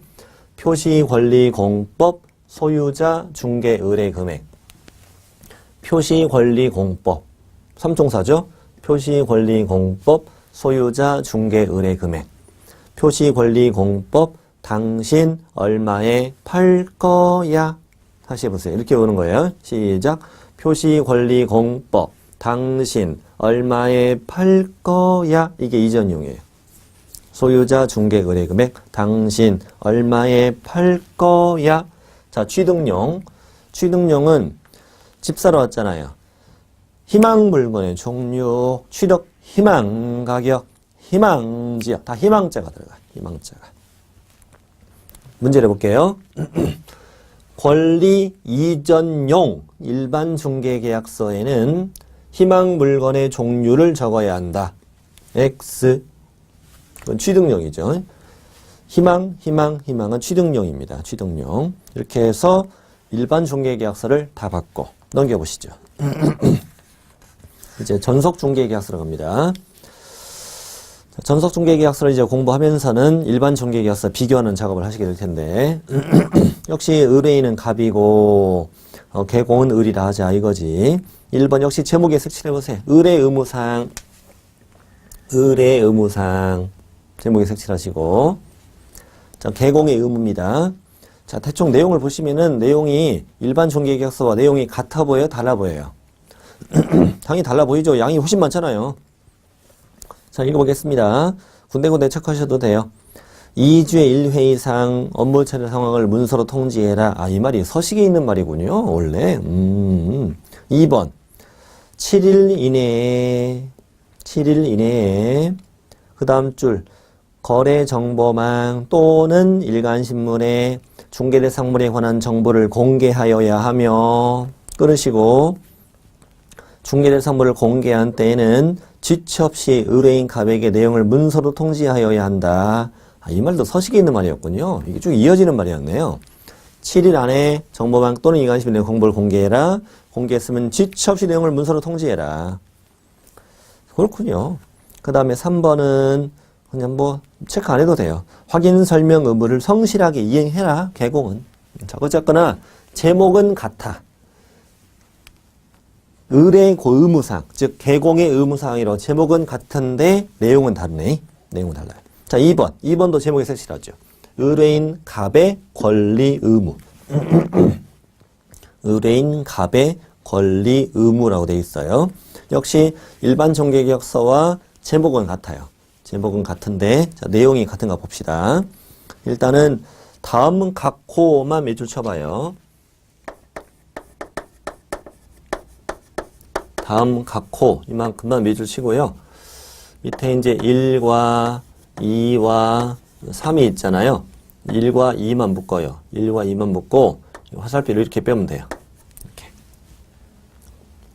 표시권리공법 소유자 중개 의뢰 금액. 표시권리공법 3총사죠. 표시권리공법 소유자 중개 의뢰 금액. 표시권리공법 당신 얼마에 팔 거야. 다시 해보세요. 이렇게 오는 거예요. 시작. 표시권리공법 당신 얼마에 팔 거야. 이게 이전용이에요. 소유자 중개 의뢰 금액 당신 얼마에 팔 거야. 자, 취득용. 취득용은 집 사러 왔잖아요. 희망 물건의 종류, 취득, 희망 가격, 희망 지역. 다 희망자가 들어가. 희망자가. 문제를 해볼게요. 권리 이전용 일반 중개계약서에는 희망 물건의 종류를 적어야 한다. X. 그건 취득용이죠. 희망은 취득용입니다. 취득용. 이렇게 해서 일반 중개계약서를 다 받고 넘겨보시죠. 이제 전속중개계약서로 갑니다. 전속중개계약서를 이제 공부하면서는 일반 중개계약서 비교하는 작업을 하시게 될 텐데 역시 의뢰인은 갑이고 개공은 을이라 하자 이거지. 1번 역시 제목에 색칠해보세요. 의뢰 의무상 제목에 색칠하시고 자, 개공의 의무입니다. 자, 대충 내용을 보시면은 내용이 일반 중개계약서와 내용이 같아 보여요? 달라 보여요? 당연히 달라 보이죠? 양이 훨씬 많잖아요. 자, 읽어보겠습니다. 군데군데 체크하셔도 돼요. 2주에 1회 이상 업무 처리 상황을 문서로 통지해라. 아, 이 말이 서식에 있는 말이군요. 원래. 2번. 7일 이내에 그 다음 줄 거래정보망 또는 일간신문에 중개대상물에 관한 정보를 공개하여야 하며 끊으시고 중개대상물을 공개한 때에는 지체 없이 의뢰인 갑에게 내용을 문서로 통지하여야 한다. 아, 이 말도 서식에 있는 말이었군요. 이게 쭉 이어지는 말이었네요. 7일 안에 정보망 또는 일간신문에 정보를 공개해라. 공개했으면 지체 없이 내용을 문서로 통지해라. 그렇군요. 그 다음에 3번은 그냥 뭐 체크 안 해도 돼요. 확인 설명 의무를 성실하게 이행해라. 개공은. 자, 어쨌거나 제목은 같아. 의뢰 의무사항, 즉 개공의 의무사항이라고 제목은 같은데 내용은 다르네. 내용은 달라요. 자, 2번도 제목에 색칠하죠. 의뢰인 갑의 권리 의무. 의뢰인 갑의 권리 의무라고 되어 있어요. 역시 일반 중개계약서와 제목은 같아요. 제목은 같은데 자, 내용이 같은가 봅시다. 일단은 다음 각호만 몇 줄 쳐봐요. 다음 각호 이만큼만 몇 줄 치고요. 밑에 이제 1과 2와 3이 있잖아요. 1과 2만 묶어요. 1과 2만 묶고 화살표를 이렇게 빼면 돼요. 이렇게.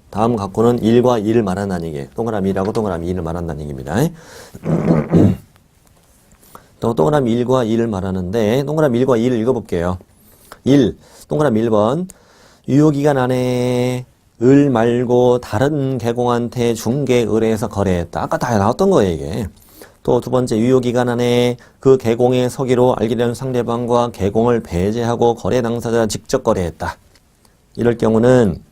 다음 각호는 1과 2를 말한다는 얘기예요. 동그라미 1하고 동그라미 2를 말한다는 얘기입니다. 또 동그라미 1과 2를 말하는데 동그라미 1과 2를 읽어볼게요. 1. 동그라미 1번 유효기간 안에 을 말고 다른 개공한테 중개 의뢰해서 거래했다. 아까 다 나왔던 거예요, 이게. 또 두 번째, 유효기간 안에 그 개공의 서기로 알게 된 상대방과 개공을 배제하고 거래 당사자가 직접 거래했다. 이럴 경우는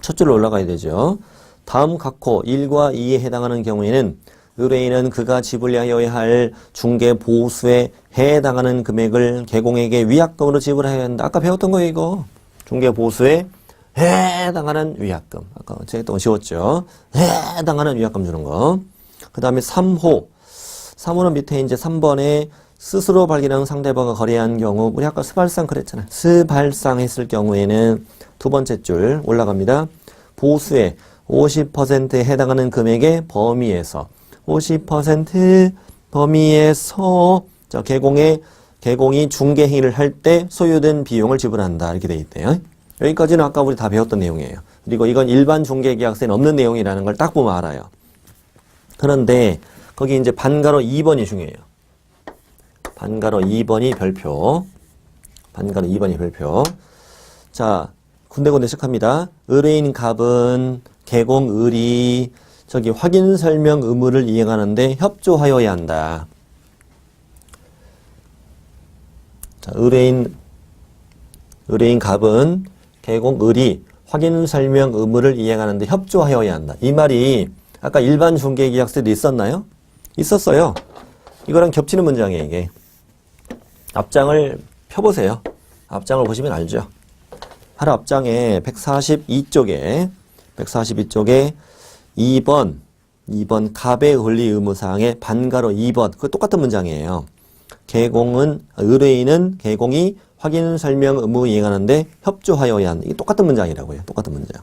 첫 줄로 올라가야 되죠. 다음 각호 1과 2에 해당하는 경우에는 의뢰인은 그가 지불하여야 할 중개 보수에 해당하는 금액을 개공에게 위약금으로 지불해야 한다. 아까 배웠던 거예요, 이거. 중개 보수에 해당하는 위약금. 아까 제가 또 쉬웠죠. 해당하는 위약금 주는 거. 그 다음에 3호. 3호는 밑에 이제 3번에 스스로 발견한 상대방과 거래한 경우, 우리 아까 스발상 그랬잖아요. 스발상 했을 경우에는 두 번째 줄 올라갑니다. 보수에 50%에 해당하는 금액의 범위에서 50% 범위에서 자, 개공이 중개 행위를 할 때 소요된 비용을 지불한다. 이렇게 돼 있대요. 여기까지는 아까 우리 다 배웠던 내용이에요. 그리고 이건 일반 중개계약서에는 없는 내용이라는 걸 딱 보면 알아요. 그런데 거기 이제 반가로 2번이 중요해요. 반가로 2번이 별표. 반가로 2번이 별표. 자, 군데군데 시작합니다. 의뢰인 갑은 개공을이 저기 확인 설명 의무를 이행하는데 협조하여야 한다. 자, 의뢰인 갑은 개공 을이 확인 설명 의무를 이행하는데 협조하여야 한다. 이 말이 아까 일반 중개계약서에도 있었나요? 있었어요. 이거랑 겹치는 문장이에요, 이게. 앞장을 펴보세요. 앞장을 보시면 알죠. 하루 앞장에 142쪽에 2번 갑의 권리 의무사항의 반가로 2번. 그거 똑같은 문장이에요. 의뢰인은 개공이 확인 설명 의무 이행하는데 협조하여야 한다. 이게 똑같은 문장이라고요. 똑같은 문장.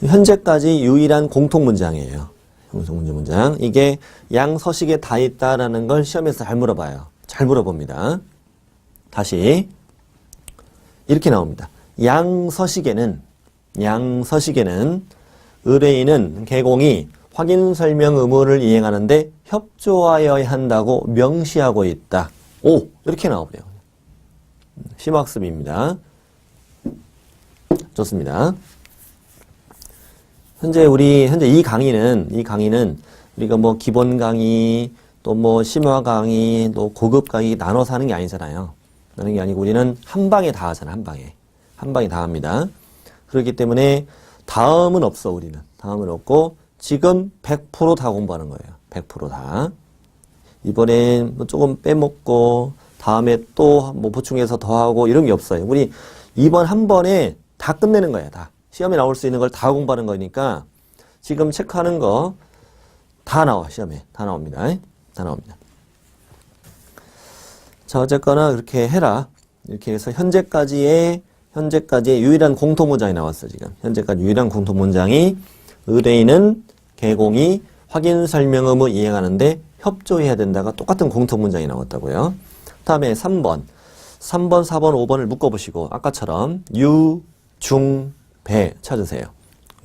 현재까지 유일한 공통 문장이에요. 문장. 이게 양서식에 다 있다라는 걸 시험에서 잘 물어봐요. 잘 물어봅니다. 다시 이렇게 나옵니다. 양서식에는 의뢰인은 개공이 확인 설명 의무를 이행하는데 협조하여야 한다고 명시하고 있다. 오! 이렇게 나오네요. 심학습입니다. 좋습니다. 현재 이 강의는 우리가 뭐 기본 강의, 또 뭐 심화 강의, 또 고급 강의 나눠서 하는 게 아니잖아요. 하는 게 아니고 우리는 한 방에 다 하잖아, 한 방에. 한 방에 다 합니다. 그렇기 때문에 다음은 없어, 우리는. 다음은 없고, 지금 100% 다 공부하는 거예요. 100% 다. 이번엔 뭐 조금 빼먹고, 다음에 또 뭐 보충해서 더 하고, 이런 게 없어요. 우리 이번 한 번에 다 끝내는 거야, 다. 시험에 나올 수 있는 걸 다 공부하는 거니까, 지금 체크하는 거 다 나와, 시험에. 다 나옵니다. 다 나옵니다. 자, 어쨌거나 그렇게 해라. 이렇게 해서 현재까지의 유일한 공통문장이 나왔어, 지금. 현재까지 유일한 공통문장이 의뢰인은 개공이 확인 설명 의무 이행하는데 협조해야 된다가 똑같은 공통문장이 나왔다고요. 다음에 3번, 4번, 5번을 묶어보시고 아까처럼 유, 중, 배 찾으세요.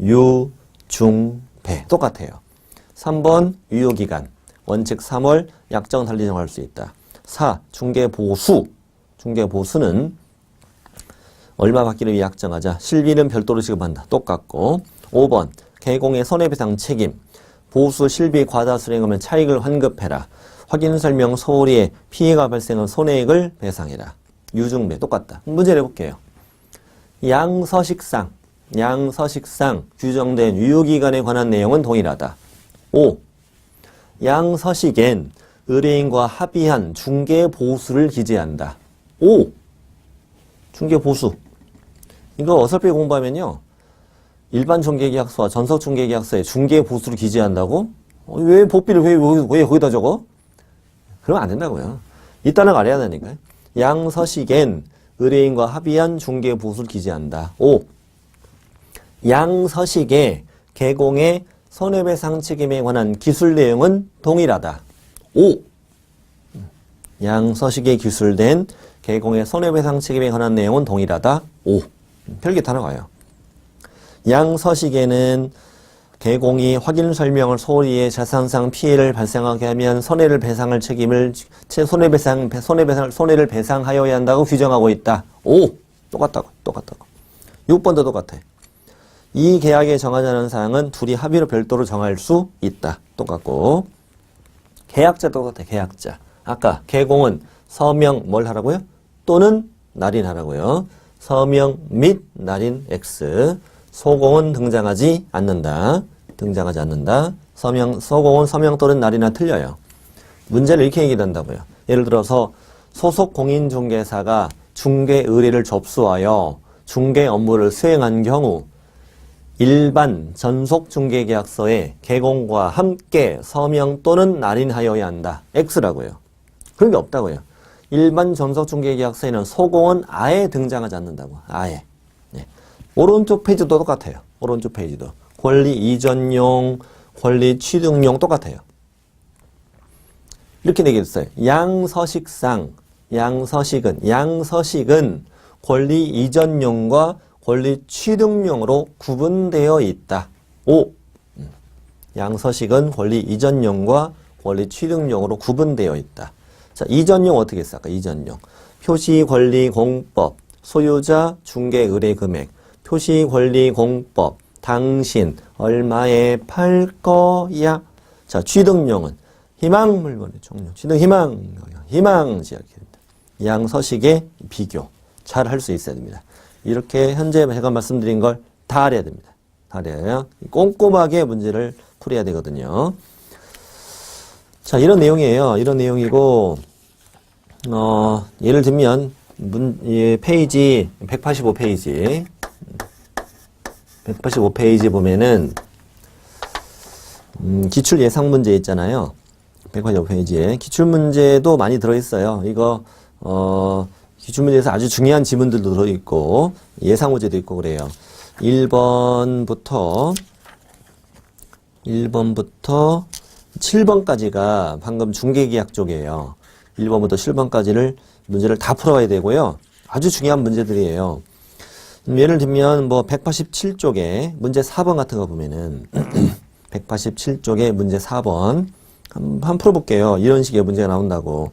유, 중, 배 똑같아요. 3번 유효기간, 원칙 3월, 약정 달리 정할 수 있다. 4. 중개보수는 얼마 받기를 위해 약정하자. 실비는 별도로 지급한다. 똑같고. 5번 개공의 손해배상 책임, 보수 실비 과다 수령하면 차익을 환급해라. 확인 설명 소홀히에 피해가 발생한 손해액을 배상해라. 유중배 똑같다. 문제를 해볼게요. 양서식상 규정된 유효기간에 관한 내용은 동일하다. 5. 양서식엔 의뢰인과 합의한 중개보수를 기재한다. 5. 중개보수. 이거 어설프게 공부하면요. 일반 중개계약서와 전석중개계약서에 중개보수를 기재한다고? 왜 복비를 왜 거기다 적어? 그러면 안 된다고요. 이따는 알아야 되니까요. 양서식엔 의뢰인과 합의한 중개보수를 기재한다. 5. 양서식의 개공의 손해배상 책임에 관한 기술 내용은 동일하다. 5. 양서식에 기술된 개공의 손해배상 책임에 관한 내용은 동일하다. 5. 별게 다 나와요. 양서식에는 개공이 확인 설명을 소홀히 해 자산상 피해를 발생하게 하면 손해를 배상하여야 한다고 규정하고 있다. 5. 똑같다고. 6번도 똑같아. 이 계약에 정하지 않은 사항은 둘이 합의로 별도로 정할 수 있다. 똑같고. 계약자도 똑같아. 계약자. 아까 개공은 서명 뭘 하라고요? 또는 날인하라고요. 서명 및 날인 X. 소공은 등장하지 않는다. 소공은 서명 또는 날이나 틀려요. 문제를 이렇게 얘기한다고요. 예를 들어서 소속 공인중개사가 중개 의뢰를 접수하여 중개 업무를 수행한 경우 일반 전속 중개계약서에 개공과 함께 서명 또는 날인하여야 한다. X라고요. 그런 게 없다고요. 일반 전속 중개계약서에는 소공은 아예 등장하지 않는다고. 아예. 네. 오른쪽 페이지도 똑같아요. 오른쪽 페이지도. 권리 이전용, 권리 취득용 똑같아요. 이렇게 되겠어요. 양서식은 권리 이전용과 권리 취득용으로 구분되어 있다. 5. 양서식은 권리 이전용과 권리 취득용으로 구분되어 있다. 자, 이전용 어떻게 했어? 아까 이전용. 표시권리공법, 소유자 중개 의뢰 금액, 표시권리공법, 당신 얼마에 팔 거야? 자, 취득용은 희망 물건의 종류. 취득 희망 희망지 이렇게 됩니다. 양서식의 비교 잘 할 수 있어야 됩니다. 이렇게 현재 제가 말씀드린 걸 다 알아야 됩니다. 다 알아야 꼼꼼하게 문제를 풀어야 되거든요. 자, 이런 내용이에요. 이런 내용이고 예를 들면 페이지 185페이지 185페이지 보면은 기출 예상 문제 있잖아요. 185페이지에 기출 문제도 많이 들어있어요. 이거 기출 문제에서 아주 중요한 지문들도 들어있고 예상 문제도 있고 그래요. 1번부터 7번까지가 방금 중개계약 쪽이에요. 1번부터 7번까지를 문제를 다 풀어야 되고요. 아주 중요한 문제들이에요. 예를 들면 뭐 187쪽에 문제 4번 같은 거 보면은 187쪽에 문제 4번 한번 풀어볼게요. 이런 식의 문제가 나온다고.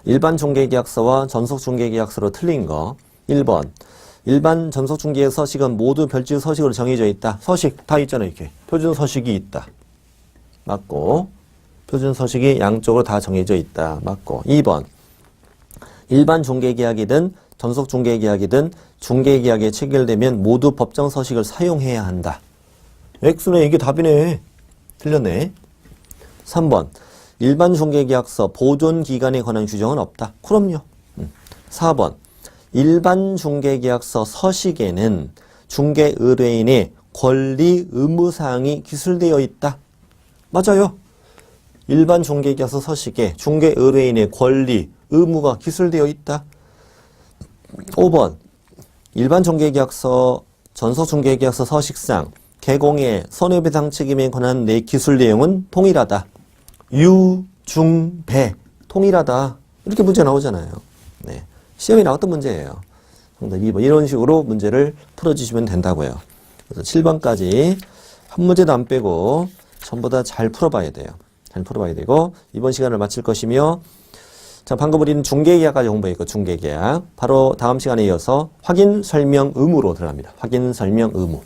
일반 중개계약서와 전속 중개계약서로 틀린 거 1번 일반 전속 중개의 서식은 모두 별지 서식으로 정해져 있다. 서식 다 있잖아요. 이렇게 표준 서식이 있다. 맞고 표준 서식이 양쪽으로 다 정해져 있다. 맞고 2번 일반 중개계약이든 전속 중개계약이든 중개계약에 체결되면 모두 법정 서식을 사용해야 한다. X네. 이게 답이네. 틀렸네. 3번 일반 중개계약서 보존 기간에 관한 규정은 없다. 그럼요. 4번 일반 중개계약서 서식에는 중개 의뢰인의 권리 의무사항이 기술되어 있다. 맞아요. 일반 중개계약서 서식에 중개 의뢰인의 권리 의무가 기술되어 있다. 5번 일반 중개계약서 전속 중개계약서 서식상 개공의 손해배상 책임에 관한 내 기술 내용은 통일하다. 유, 중, 배 통일하다. 이렇게 문제 나오잖아요. 네. 시험에 나왔던 문제예요. 정답 2번. 이런 식으로 문제를 풀어주시면 된다고요. 그래서 7번까지 한 문제도 안 빼고 전부 다 잘 풀어봐야 돼요. 잘 풀어봐야 되고 이번 시간을 마칠 것이며 자, 방금 우리는 중개계약까지 공부했고 중개계약 바로 다음 시간에 이어서 확인 설명 의무로 들어갑니다. 확인 설명 의무.